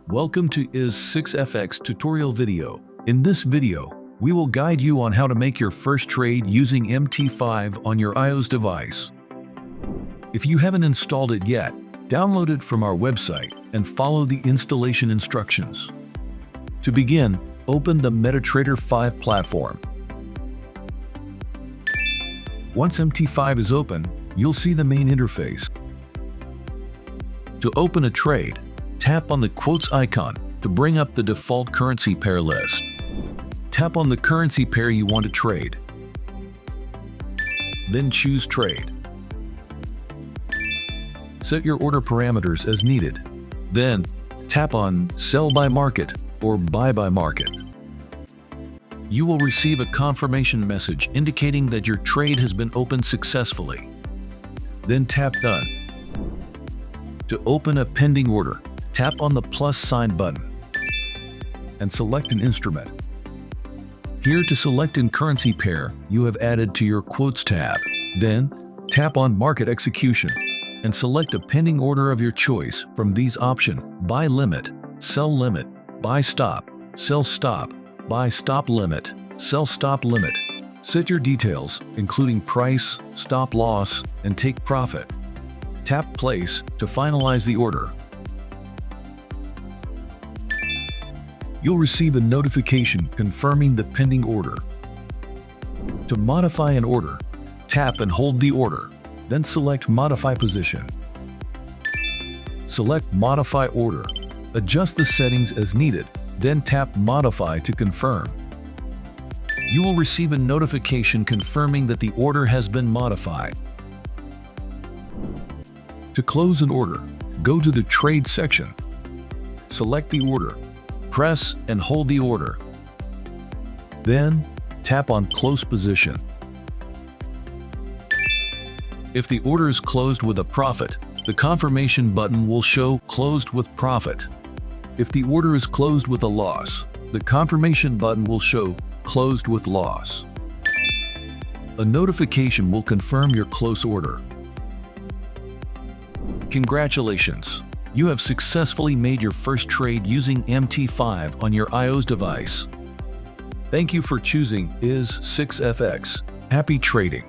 Welcome to IS6FX tutorial video. In this video, we will guide you on how to make your first trade using MT5 on your iOS device. If you haven't installed it yet, download it from our website and follow the installation instructions. To begin, open the MetaTrader 5 platform. Once MT5 is open, you'll see the main interface. To open a trade, tap on the quotes icon to bring up the default currency pair list. Tap on the currency pair you want to trade. Then choose Trade. Set your order parameters as needed. Then, tap on Sell by Market or Buy by Market. You will receive a confirmation message indicating that your trade has been opened successfully. Then tap Done. To open a pending order, tap on the plus sign button and select an instrument. Here to select in currency pair you have added to your Quotes tab. Then, tap on Market Execution and select a pending order of your choice from these options: Buy Limit, Sell Limit, Buy Stop, Sell Stop, Buy Stop Limit, Sell Stop Limit. Set your details, including price, stop loss, and take profit. Tap Place to finalize the order. You'll receive a notification confirming the pending order. To modify an order, tap and hold the order, then select Modify Position. Select Modify Order. Adjust the settings as needed, then tap Modify to confirm. You will receive a notification confirming that the order has been modified. To close an order, go to the Trade section. Select the order. Press and hold the order. Then, tap on Close Position. If the order is closed with a profit, the confirmation button will show Closed with Profit. If the order is closed with a loss, the confirmation button will show Closed with Loss. A notification will confirm your close order. Congratulations! You have successfully made your first trade using MT5 on your iOS device. Thank you for choosing IS6FX. Happy trading!